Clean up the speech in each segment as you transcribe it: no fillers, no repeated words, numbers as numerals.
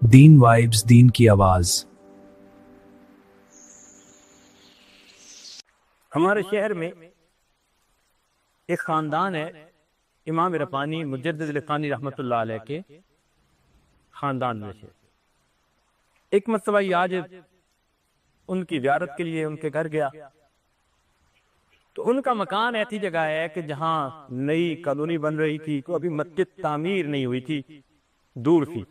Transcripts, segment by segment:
دین vibes, دین کی آواز۔ ہمارے شہر میں ایک خاندان ہے، امام ربانی مجدد لقانی رحمۃ اللہ علیہ کے خاندان میں سے ایک مرتبہ یہ آج ان کی زیارت کے لیے ان کے گھر گیا تو ان کا مکان ایسی جگہ ہے کہ جہاں نئی کالونی بن رہی تھی تو ابھی مسجد تعمیر نہیں ہوئی تھی، دور تھی۔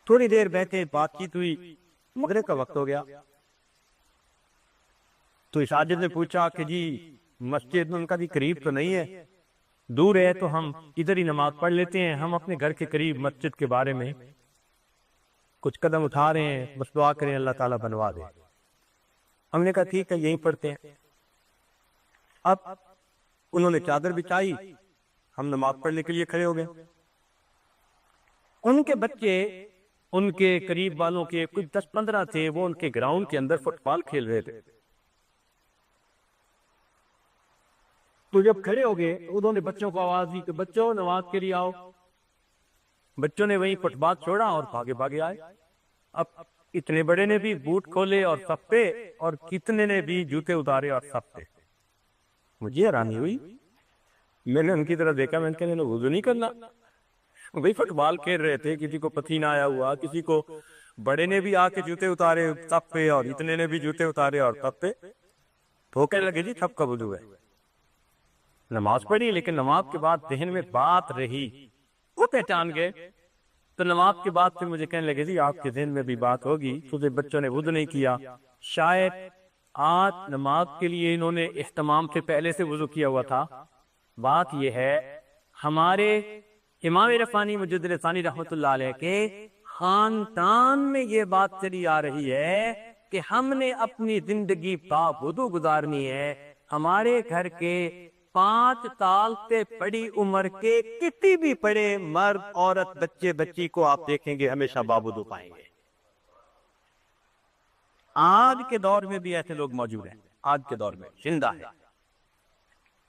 تھوڑی دیر بیٹھے، بات چیت ہوئی، مغرب کا وقت ہو گیا تو اس ساجد نے پوچھا کہ جی مسجد ان کا بھی قریب تو نہیں ہے، دور ہے، تو ہم ادھر ہی نماز پڑھ لیتے ہیں، ہم اپنے گھر کے قریب مسجد کے بارے میں کچھ قدم اٹھا رہے ہیں، بس دعا کریں اللہ تعالیٰ بنوا دے۔ ہم نے کہا ٹھیک ہے یہیں پڑھتے ہیں۔ اب انہوں نے چادر بچھائی، ہم نماز پڑھنے کے لیے کھڑے ہو گئے۔ ان کے بچے ان کے قریب والوں کے کچھ 10-15 تھے، وہ ان کے گراؤنڈ کے اندر فٹ بال کھیل رہے تھے۔ تو جب کھڑے ہو گئے انہوں نے بچوں کو آواز دی کہ بچوں نماز کے لیے آؤ۔ بچوں نے وہیں فٹ بال چھوڑا اور بھاگے بھاگے آئے۔ اب اتنے بڑے نے بھی بوٹ کھولے اور صف پہ، اور کتنے نے بھی جوتے اتارے اور صف پہ۔ مجھے حیرانی ہوئی، میں نے ان کی طرف دیکھا، میں نے کہا وضو نہیں کرنا؟ وہی فٹ بال کھیل رہے تھے، کسی کو پسینہ آیا ہوا، کسی کو بڑے نے بھی آ کے جوتے اتارے صف پہ اور اتنے نے بھی جوتے اتارے اور صف پہ۔ تو کہنے لگے جی سب کا وضو ہے، نماز پڑھی، لیکن نماز کے بعد ذہن میں بات رہی، وہ پہچان گئے۔ تو نماز کے بعد پھر مجھے کہنے لگے جی آپ کے ذہن میں بھی بات ہوگی، تجھے بچوں نے وضو نہیں کیا، شاید آج نماز کے لیے انہوں نے اہتمام سے پہلے سے وضو کیا ہوا تھا۔ بات یہ ہے ہمارے امام ربانی مجدد ثانی رحمۃ اللہ علیہ کے خاندان میں یہ بات چلی آ رہی ہے کہ ہم نے اپنی زندگی باوضو گزارنی ہے۔ ہمارے گھر کے 5 سال سے بڑی عمر کے کسی بھی بڑے مرد، عورت، بچے، بچی کو آپ دیکھیں گے ہمیشہ باوضو پائیں گے۔ آج کے دور میں بھی ایسے لوگ موجود ہیں، آج کے دور میں زندہ ہے۔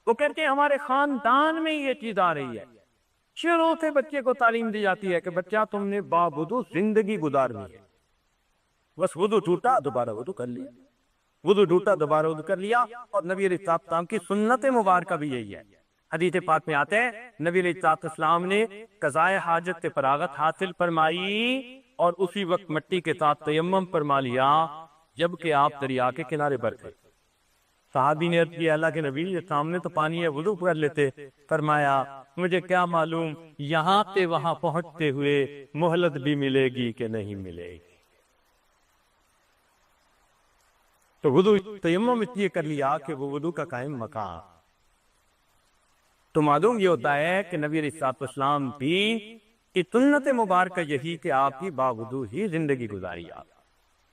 وہ کہتے ہیں ہمارے خاندان میں یہ چیز آ رہی ہے، شروع سے بچے کو تعلیم دی جاتی ہے کہ بچہ تم نے باوضو زندگی گزارنی ہے۔ بس وضو ٹوٹا دوبارہ وضو کر لیا، وضو ٹوٹا دوبارہ وضو کر لیا۔ اور نبی علیہ السلام کی سنت مبارکہ بھی یہی ہے۔ حدیث پاک میں آتے ہیں نبی علیہ السلام نے قضائے حاجت سے فراغت حاصل فرمائی اور اسی وقت مٹی کے ساتھ تیمم فرما لیا جبکہ آپ دریا کے کنارے پر تھے۔ صحابی نے عرض کیا اللہ کے نبی یہ سامنے تو پانی ہے، وضو کر لیتے۔ فرمایا مجھے کیا معلوم یہاں سے وہاں پہنچتے ہوئے مہلت بھی ملے گی کہ نہیں ملے گی۔ تو وضو تیمم اس لیے کر لیا کہ وہ وضو کا قائم مقام۔ تو معلوم یہ ہوتا ہے کہ نبی علیہ السلام بھی سنت مبارکہ یہی کہ آپ کی باوضو ہی زندگی گزاری آپ۔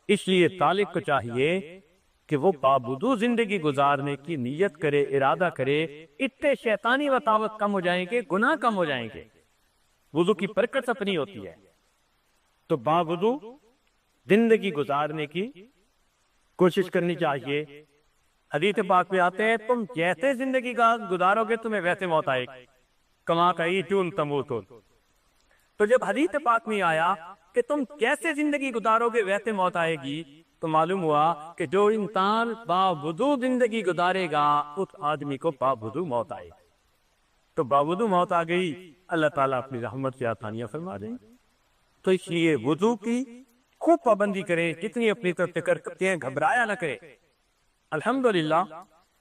اس لیے طالب کو چاہیے کہ وہ باوضو زندگی گزارنے کی نیت کرے، ارادہ کرے، اتنے شیطانی وساوس کم ہو جائیں گے، گناہ کم ہو جائیں گے۔ وضو کی برکت اپنی ہوتی ہے، تو باوضو زندگی گزارنے کی کوشش کرنی چاہیے۔ حدیث پاک میں آتے ہیں تم جیسے زندگی گزارو گے تمہیں ویسے موت آئے گی، کما تعیشون تموتون۔ تو جب حدیث پاک میں آیا کہ تم کیسے زندگی گزارو گے ویسے موت آئے گی، تو معلوم ہوا کہ جو انسان باوضو زندگی گزارے گا اس آدمی کو باوضو موت آئے گی۔ تو باوضو موت آ گئی، اللہ تعالیٰ اپنی رحمت سے آسانیاں فرما دیں گے۔ تو اس لیے وضو کی خوب پابندی کریں، جتنی اپنی طرف سے کر سکتے ہیں، گھبرایا نہ کریں۔ الحمدللہ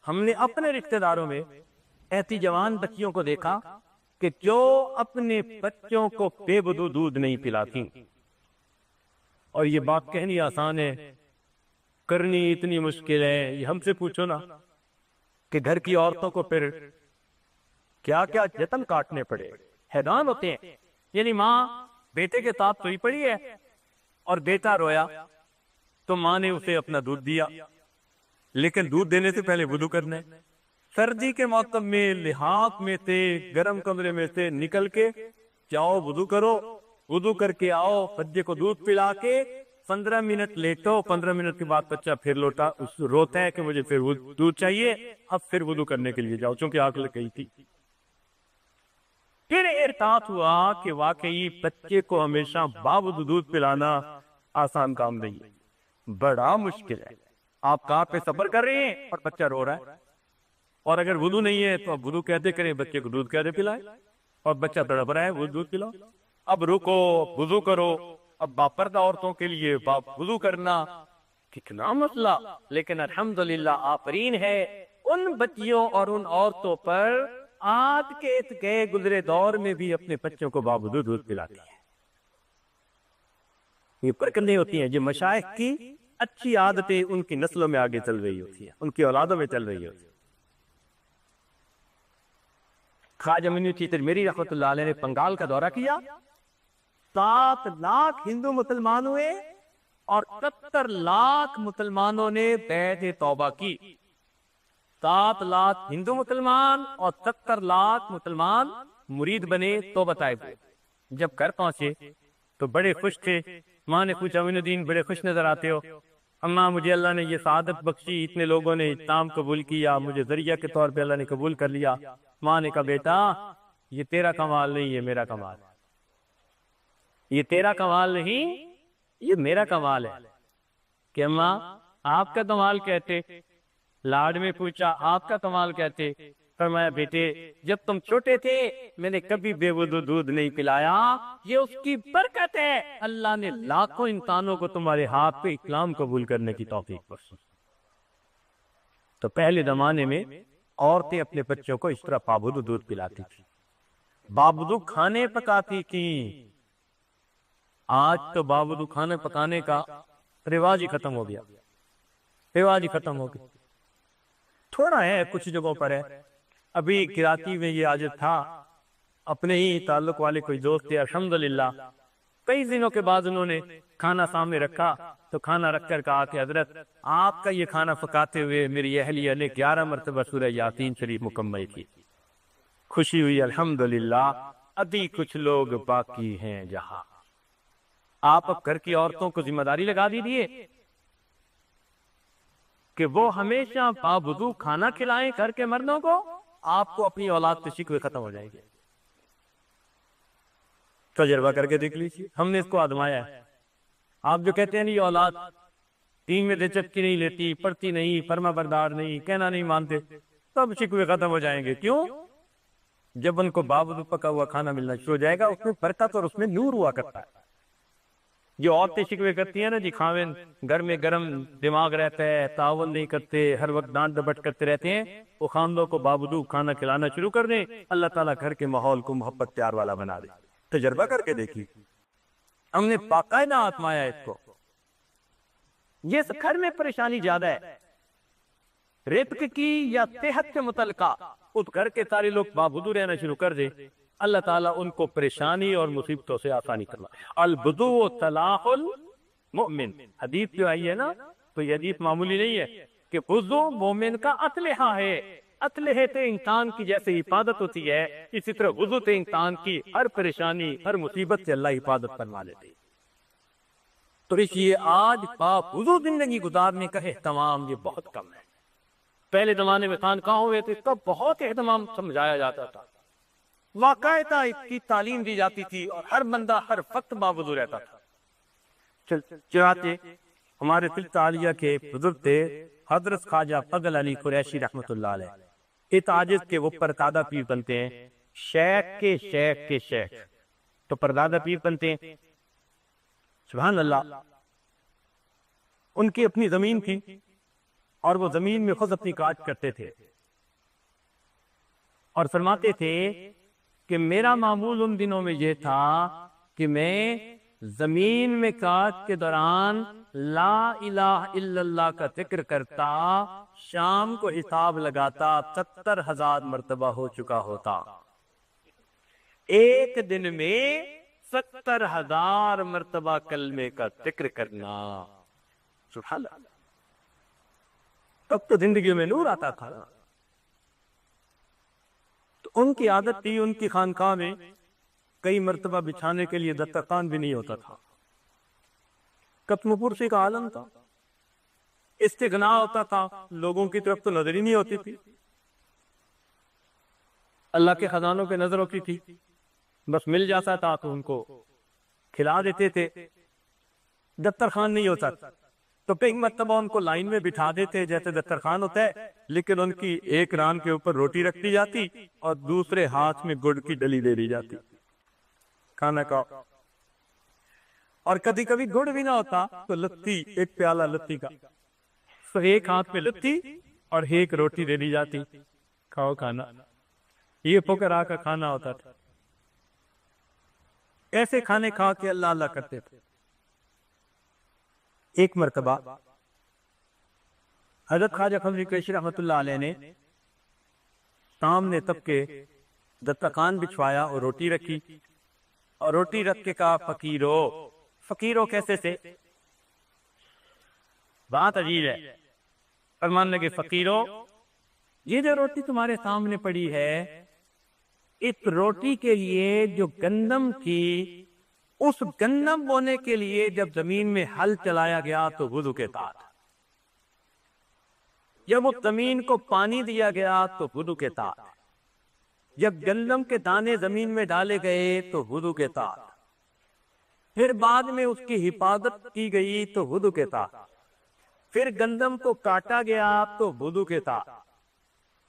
ہم نے اپنے رشتہ داروں میں ایسی جوان بچیوں کو دیکھا کہ جو اپنے بچوں کو بے وضو دودھ نہیں پلاتی۔ اور یہ بات کہنی آسان ہے، کرنی اتنی مشکل ہے۔ یہ ہم سے پوچھو نا کہ گھر کی عورتوں کو پھر کیا کیا جتن کاٹنے پڑے، حیران ہوتے ہیں۔ یعنی ماں بیٹے کے ساتھ سوئی پڑی ہے اور بیٹا رویا تو ماں نے اسے اپنا دودھ دیا، لیکن دودھ دینے سے پہلے وضو کرنا ہے۔ سردی کے موسم میں لحاف میں سے، گرم کمرے میں سے نکل کے جاؤ وضو کرو، وضو کر کے آؤ، بچے کو دودھ پلا کے 15 منٹ لیٹو، 15 منٹ کے بعد بچہ پھر روتا ہے کہ مجھے پھر دودھ چاہیے، اب پھر وضو کرنے کے لیے جاؤ چونکہ آگ لگ گئی تھی۔ پھر ارتاط ہوا کہ واقعی بچے کو ہمیشہ باوجود دودھ پلانا آسان کام نہیں ہے، بڑا مشکل ہے۔ آپ کار پہ سفر کر رہے ہیں اور بچہ رو رہا ہے، اور اگر وضو نہیں ہے تو آپ وضو کہتے کریں، بچے کو دودھ کہتے پلائیں، اور بچہ تڑپ رہا ہے وہ دودھ پلاؤ۔ اب رکو، وضو کرو، اب باپردہ عورتوں کے لیے وضو کرنا کتنا مسئلہ، لیکن الحمدللہ آفرین ہے ان بچیوں اور ان عورتوں پر آج کے گئے گزرے دور میں بھی اپنے بچوں کو باوجود دودھ پلاتی ہے۔ یہ برکتیں ہوتی ہیں جو مشائخ کی اچھی عادتیں ان کی نسلوں میں آگے چل رہی ہوتی ہیں، ان کی اولادوں میں چل رہی ہوتی ہیں۔ خواجہ معین الدین ترمذی رحمۃ اللہ علیہ نے بنگال کا دورہ کیا، 7 لاکھ ہندو مسلمان ہوئے اور 70 لاکھ مسلمانوں نے بیعت توبہ کی۔ 7 لاکھ ہندو مسلمان اور 70 لاکھ مسلمان مرید بنے، توبہ طائب ہوئے۔ جب گھر پہنچے تو بڑے خوش تھے۔ ماں نے پوچھا معین الدین بڑے خوش نظر آتے ہو۔ اماں مجھے اللہ نے یہ سعادت بخشی، اتنے لوگوں نے اسلام قبول کیا، مجھے ذریعہ کے طور پہ اللہ نے قبول کر لیا۔ ماں نے کہا بیٹا یہ تیرا کمال نہیں، یہ میرا کمال ہے۔ یہ تیرا کمال نہیں، یہ میرا کمال ہے۔ کہ اماں آپ کا کمال کہتے؟ لاڈ میں پوچھا آپ کا کمال کہتے؟ فرمایا بیٹے جب تم چھوٹے تھے میں نے کبھی بے وضو دودھ نہیں پلایا، یہ اس کی برکت ہے، اللہ نے لاکھوں انسانوں کو تمہارے ہاتھ پہ اسلام قبول کرنے کی توفیق بخشی۔ تو پہلے زمانے میں عورتیں اپنے بچوں کو اس طرح باوضو دودھ پلاتی تھی، باوضو کھانے پکاتی تھی۔ آج تو باوضو کھانے پکانے کا رواج ہی ختم ہو گیا، رواج ہی ختم ہو گیا۔ تھوڑا ہے کچھ جگہوں پر ہے، ابھی کراچی میں یہ عادت تھا، اپنے ہی تعلق والے کوئی دوست تھے، الحمدللہ کئی دنوں کے بعد انہوں نے کھانا سامنے رکھا تو کھانا رکھ کر کہا کہ حضرت آپ کا یہ کھانا پکاتے ہوئے میری اہلیہ نے 11 مرتبہ سورہ یاسین شریف مکمل کی۔ خوشی ہوئی الحمدللہ، ابھی کچھ لوگ باقی ہیں جہاں۔ آپ اب گھر کی عورتوں کو ذمہ داری لگا دیجیے کہ وہ ہمیشہ باوضو کھانا کھلائیں گھر کے مردوں کو، آپ کو اپنی اولاد سے شکوے ختم ہو جائیں گے۔ تجربہ کر کے دیکھ لیجیے، ہم نے اس کو آزمایا ہے۔ آپ جو کہتے ہیں یہ اولاد دین میں دلچسپی نہیں لیتی، پڑھتی نہیں، فرما بردار نہیں، کہنا نہیں مانتے، سب شکوے ختم ہو جائیں گے۔ کیوں؟ جب ان کو باوضو پکا ہوا کھانا ملنا شروع ہو جائے گا، اس میں برکت اور اس میں نور ہوا کرتا ہے۔ جو عورتیں شکوے کرتی ہیں نا جی خاوند گھر میں گرم دماغ رہتا ہے، تعاون نہیں کرتے، ہر وقت ڈانٹ ڈپٹ کرتے رہتے ہیں، وہ خاندوں کو باوضو کھانا کھلانا شروع کر دیں، اللہ تعالیٰ گھر کے ماحول کو محبت پیار والا بنا دے۔ تجربہ کر کے دیکھیے، ہم نے باقاعدہ آزمایا اس کو۔ یہ گھر میں پریشانی زیادہ ہے، رزق کی یا صحت سے متعلقہ، اس گھر کے سارے لوگ باوضو رہنا شروع کر دیں، اللہ تعالیٰ ان کو پریشانی اور مصیبتوں سے آسانی کرنا۔ الوضوء صلاح المؤمن، حدیث جو آئی ہے نا، تو یہ حدیث معمولی نہیں ہے کہ وضو مومن کا اسلحہ ہے۔ اسلحے سے انسان کی جیسے حفاظت ہوتی ہے، اسی طرح وضو سے انسان کی ہر پریشانی ہر مصیبت سے اللہ حفاظت فرما لیتے ہیں۔ تو اس لیے آج باوضو زندگی گزارنے کا اہتمام یہ بہت کم ہے۔ پہلے زمانے میں خانقاہوں ہوئے تو اس کا بہت اہتمام سمجھایا جاتا تھا، باقاعدہ اس کی تعلیم دی جاتی تھی اور ہر بندہ ہر وقت باوضو رہتا تھا۔ چنانچہ ہمارے سلسلہ عالیہ کے بزرگ تھے حضرت خواجہ فضل علی قریشی رحمۃ اللہ علیہ، اس عاجز کے وہ پردادا پیر بنتے ہیں، شیخ کے شیخ کے شیخ، تو پردادا پیر بنتے ہیں۔ سبحان اللہ، ان کی اپنی زمین تھی اور وہ زمین میں خود اپنی کاشت کرتے تھے، اور فرماتے تھے کہ میرا معمول ان دنوں میں یہ تھا کہ میں زمین میں کاشت کے دوران لا الہ الا اللہ کا ذکر کرتا، شام کو حساب لگاتا 70,000 مرتبہ ہو چکا ہوتا۔ ایک دن میں 70,000 مرتبہ کلمے کا ذکر کرنا، سبحان اللہ۔ تب تو زندگی میں نور آتا تھا۔ تو ان کی عادت تھی، ان کی خانقاہ میں کئی مرتبہ بچھانے کے لیے دسترخوان بھی نہیں ہوتا تھا، ختم پرسی کا عالم تھا، استغنا ہوتا تھا، لوگوں کی طرف تو نظر ہی نہیں ہوتی تھی، اللہ کے خزانوں پہ نظر ہوتی تھی، بس مل جاتا تھا تو ان کو کھلا دیتے تھے. دسترخوان نہیں ہوتا تو پھر ایک مرتبہ ان کو لائن میں بٹھا دیتے جیسے دسترخوان ہوتا ہے، لیکن ان کی ایک ران کے اوپر روٹی رکھ دی جاتی اور دوسرے ہاتھ میں گڑ کی ڈلی دے دی جاتی، کھانا کھاؤ. اور کبھی کبھی گڑ بھی نہ ہوتا تو لتی، ایک پیالہ لتی کا، تو ایک ہاتھ میں لتی اور ایک روٹی دے دی جاتی، کھاؤ کھانا. یہ فقراء کا کھانا ہوتا تھا. ایسے کھانے کھا کے اللہ اللہ کرتے تھے. ایک مرتبہ حضرت خواجہ قمری کیشی رحمۃ اللہ علیہ نے سامنے تب کے دسترخوان بچھوایا اور روٹی رکھی، اور روٹی رکھ کے کہا فقیرو. فقیرو کیسے سے؟ بات عجیب ہے. فرمان لگے فقیرو، یہ جو روٹی تمہارے سامنے پڑی ہے، اس روٹی کے لیے جو گندم تھی، اس گندم بونے کے لیے جب زمین میں ہل چلایا گیا تو وضو کے ساتھ، جب اس زمین کو پانی دیا گیا تو وضو کے ساتھ، جب گندم کے دانے زمین میں ڈالے گئے تو وضو کے ساتھ، پھر بعد میں اس کی حفاظت کی گئی تو وضو کے ساتھ، پھر گندم کو کاٹا گیا تو وضو کے ساتھ،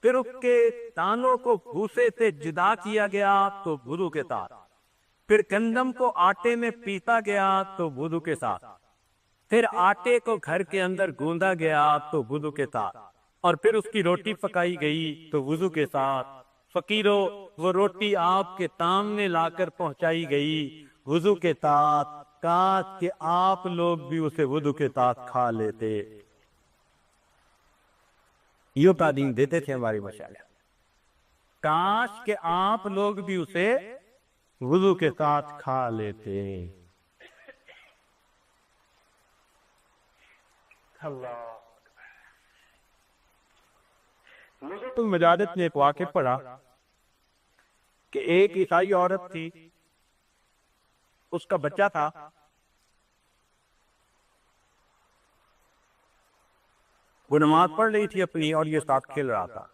پھر اس کے دانوں کو بھوسے سے جدا کیا گیا تو وضو کے ساتھ، پھر گندم کو آٹے میں پیسا گیا تو وضو کے ساتھ، پھر آٹے کو گھر کے اندر گوندا گیا تو وضو کے ساتھ، اور پھر اس کی روٹی پکائی گئی تو وضو کے ساتھ. فقیرو، وہ روٹی آپ کے سامنے لا کر پہنچائی گئی وضو کے ساتھ، کاش کہ آپ لوگ بھی اسے وضو کے ساتھ کھا لیتے. یہ تعلیم دیتے تھے ہماری مشائخ، کاش کہ آپ لوگ بھی اسے وضو کے ساتھ کھا لیتے. مجادت نے ایک واقعہ پڑھا کہ ایک عیسائی عورت تھی، اس کا بچہ تھا، وہ نماز پڑھ رہی تھی اپنی اور یہ ساتھ کھیل رہا تھا.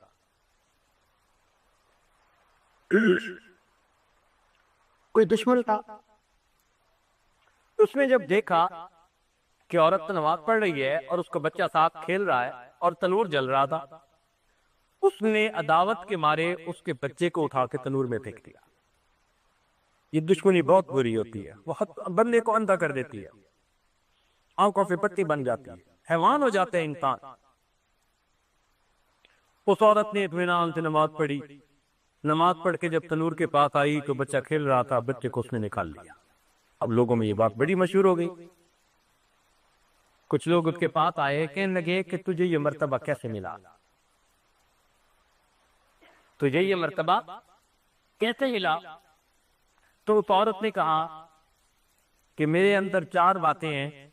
کوئی دشمن تھا، اس نے جب دیکھا کہ عورت تو نماز پڑھ رہی ہے اور اس کا بچہ ساتھ کھیل رہا ہے اور تنور جل رہا تھا، اس نے عداوت کے مارے اس کے بچے کو اٹھا کے تنور میں پھینک دیا. یہ دشمنی بہت بری ہوتی ہے، وہ بندے کو اندھا کر دیتی ہے، آنکھوں پہ پٹی بن جاتی ہے، حیوان ہو جاتے ہیں انسان. اس عورت نے اطمینان سے نماز پڑھی، نماز پڑھ کے جب تنور کے پاس آئی تو بچہ کھیل رہا تھا، بچے کو اس نے نکال لیا. اب لوگوں میں یہ بات بڑی مشہور ہو گئی. کچھ لوگ اس کے پاس آئے، کہنے لگے کہ تجھے یہ مرتبہ کیسے ملا، تجھے یہ مرتبہ کیسے ملا؟ تو اس عورت نے کہا کہ میرے اندر 4 باتیں ہیں.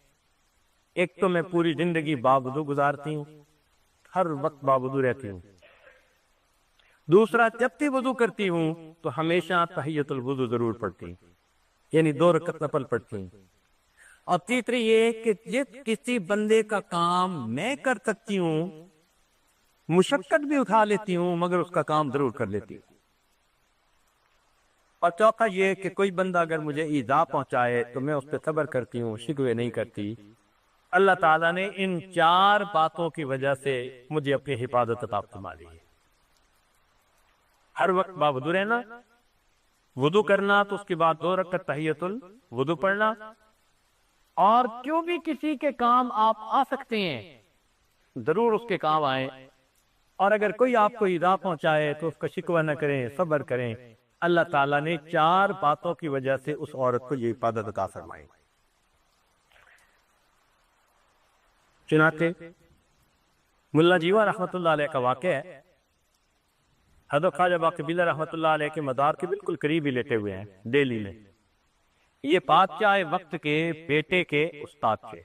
ایک تو میں پوری زندگی باوضو گزارتی ہوں، ہر وقت باوضو رہتی ہوں. دوسرا، جب بھی وضو کرتی ہوں تو ہمیشہ تحیۃ الوضو ضرور پڑھتی ہوں، یعنی 2 رکعت نفل پڑھتی ہوں. اور تیسری یہ کہ جس کسی بندے کا کام میں کر سکتی ہوں، مشقت بھی اٹھا لیتی ہوں، مگر اس کا کام ضرور کر لیتی ہوں. اور چوتھا یہ کہ کوئی بندہ اگر مجھے ایذا پہنچائے تو میں اس پہ صبر کرتی ہوں، شکوے نہیں کرتی. اللہ تعالیٰ نے ان 4 باتوں کی وجہ سے مجھے اپنی حفاظت عطا فرما دی ہے. ہر وقت باوضو رہنا، وضو کرنا تو اس کے بعد 2 رکعت تحیۃ الوضو پڑھنا، اور کیوں بھی کسی کے کام آپ آ سکتے ہیں ضرور اس کے کام آئیں. اور اگر کوئی آپ کو ایذا پہنچائے تو اس کا شکوہ نہ کریں، صبر کریں. اللہ تعالیٰ نے 4 باتوں کی وجہ سے اس عورت کو یہ حفاظت عطا فرمائی. چنانچہ ملا جیوا رحمۃ اللہ علیہ کا واقعہ ہے. حضرت خواجہ باقی بلّہ رحمۃ اللہ علیہ کے مزار کے بالکل قریب ہی لیٹے ہوئے ہیں دہلی میں. یہ بادشاہ وقت کے بیٹے کے استاد تھے،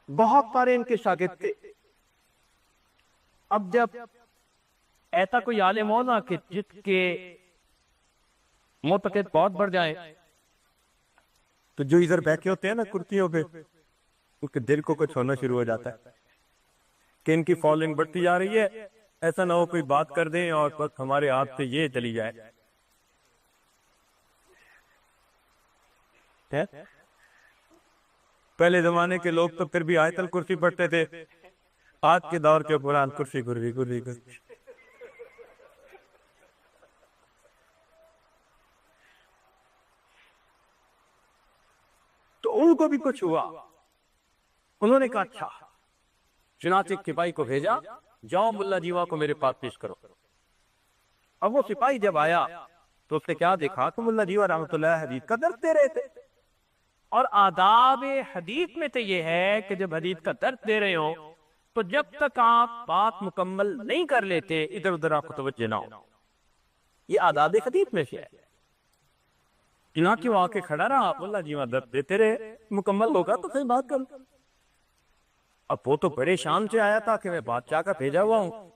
بہت سارے ان کے شاگرد تھے. اب جب ایسا کوئی عالم ہو نا کہ جس کے معتقد بہت بڑھ جائے تو جو ادھر بیٹھے ہوتے ہیں نا کرسیوں پہ، اس کے دل کو کچھ ہونا شروع ہو جاتا ہے کہ ان کی فالوئنگ بڑھتی جا رہی ہے ایسا نہ ہو کوئی بات کر دیں اور بس ہمارے ہاتھ سے یہ چلی جائے. پہلے زمانے کے لوگ تو پھر بھی آیت الکرسی پڑھتے تھے، آج کے دور کے قرآن کرسی کرسی. تو ان کو بھی کچھ ہوا، انہوں نے کہا اچھا. چنانچہ ایک سپاہی کو بھیجا، جاؤ ملا جیوا کو میرے پاس پیش کرو. اب وہ سپاہی جب آیا تو اس نے کیا دیکھا کہ ملا جیوا رحمۃ اللہ حدیث کا درس دے رہے تھے. اور آداب حدیث میں تو یہ ہے کہ جب حدیث کا درس دے رہے ہو تو جب تک آپ بات مکمل نہیں کر لیتے ادھر ادھر آپ کو توجہ نہ ہو. یہ آداب حدیث میں سے ہے. چنانچہ وہ آ کے کھڑا رہا، ملا جیوا درس دیتے رہے، مکمل ہوگا تو صحیح بات کروں. اب وہ تو پریشان سے آیا تھا کہ میں بادشاہ کا بھیجا ہوا ہوں،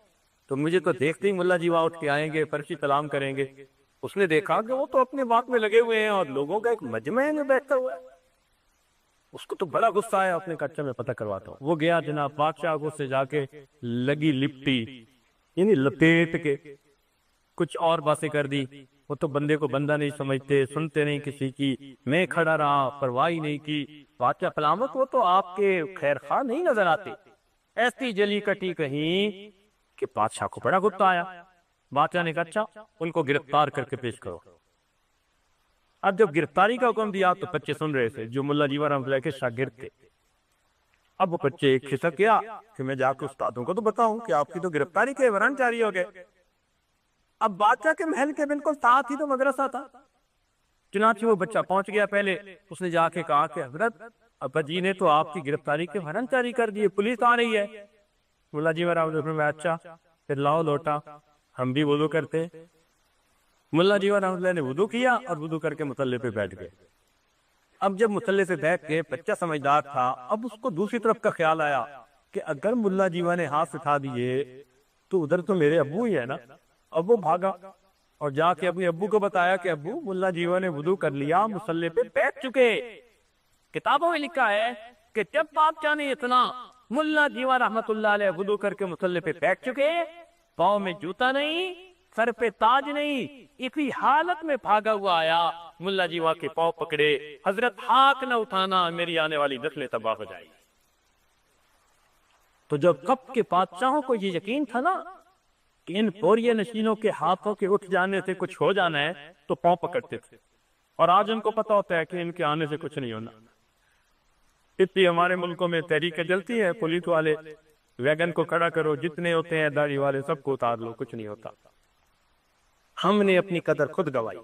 تو مجھے تو دیکھتے ہی ملا جیوا اٹھ کے آئیں گے، فرشی سلام کریں گے. اس نے دیکھا کہ وہ تو اپنے بات میں لگے ہوئے ہیں اور لوگوں کا ایک مجمع میں بیٹھا ہوا ہے. اس کو تو بڑا غصہ آیا، اپنے کچا میں پتہ کرواتا ہوں. وہ گیا جناب بادشاہ کو سے جا کے لگی لپٹی، یعنی لپیٹ کے کچھ اور باتیں کر دی. وہ تو بندے کو بندہ نہیں سمجھتے، سنتے نہیں کسی کی. میں کھڑا رہا، پرواہ نہیں کی. بادشاہ فلامت وہ تو آپ کے خیر خواہ نہیں نظر آتے. ایسی جلی کٹی کہیں کہ بادشاہ کو بڑا غصہ آیا. بادشاہ نے کہا اچھا ان کو گرفتار کر کے پیش کرو. اب جب گرفتاری کا حکم دیا تو بچے سن رہے تھے جو ملا جیوا رحمۃ اللہ کے شاگرد تھے. اب وہ بچے ایک کھسک گیا کہ میں جا کے استادوں کو تو بتاؤں کہ آپ کی تو گرفتاری کے وارنٹ جاری ہو گئے. اب بادشاہ کے محل کے بالکل ساتھ ہی تو مدرسہ تھا. چنانچہ وہ بچہ پہنچ گیا. پہلے اس نے جا کے کہا کہ حضرت ابا جی نے تو آپ کی گرفتاری کے وارنٹ جاری کر دیے، پولیس آ رہی ہے. ملا جیوا رحمۃ اللہ نے اچھا پھر لاؤ لوٹا، ہم بھی وضو کرتے. ملا جیوا رحمۃ اللہ نے وضو کیا اور وضو کر کے مصلی پہ بیٹھ گئے. اب جب مصلی سے بیٹھ کے بچہ سمجھدار تھا، اب اس کو دوسری طرف کا خیال آیا کہ اگر ملا جیوا نے ہاتھ اٹھا دیے تو ادھر تو میرے ابو ہی ہے نا. اب وہ بھاگا اور جا کے اپنے ابو کو بتایا کہ ابو ملا جیوا نے وضو کر لیا، مصلی پہ بیٹھ چکے. کتابوں میں لکھا ہے کہ جب بادشاہ نے اتنا ملا جیوا رحمۃ اللہ علیہ وضو کر کے مصلی پہ بیٹھ چکے، پاؤں میں جوتا نہیں، سر پہ تاج نہیں، اسی حالت میں بھاگا ہوا آیا. ملا جیوا کے پاؤں پکڑے، حضرت ہاتھ نہ اٹھانا، میری آنے والی نسلیں تباہ ہو جائیں. تو جب کب کے بادشاہوں کو یہ یقین تھا نا کہ ان پوریہ نشینوں کے ہاتھوں کے اٹھ جانے سے کچھ ہو جانا ہے، تو پاؤں پکڑتے تھے. اور آج ان کو پتا ہوتا ہے کہ ان کے آنے سے کچھ نہیں ہونا. اتنی ہمارے ملکوں میں تحریکیں چلتی ہیں، پولیس والے ویگن کو کھڑا کرو، جتنے ہوتے ہیں داڑھی والے سب کو اتار لو، کچھ نہیں ہوتا. ہم نے اپنی قدر خود گوائی.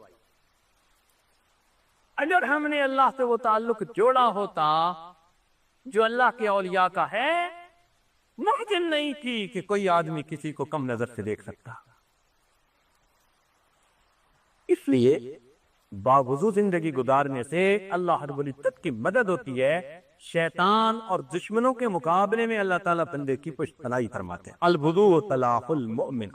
اگر ہم نے اللہ سے وہ تعلق جوڑا ہوتا جو اللہ کے اولیاء کا ہے، ممکن نہیں تھی کہ کوئی آدمی کسی کو کم نظر سے دیکھ سکتا. اس لیے باوضو زندگی گزارنے سے اللہ رب العزت کی مدد ہوتی ہے. شیطان اور دشمنوں کے مقابلے میں اللہ تعالیٰ بندے کی پشت پناہی فرماتے ہیں. الوضو صلاح المؤمن،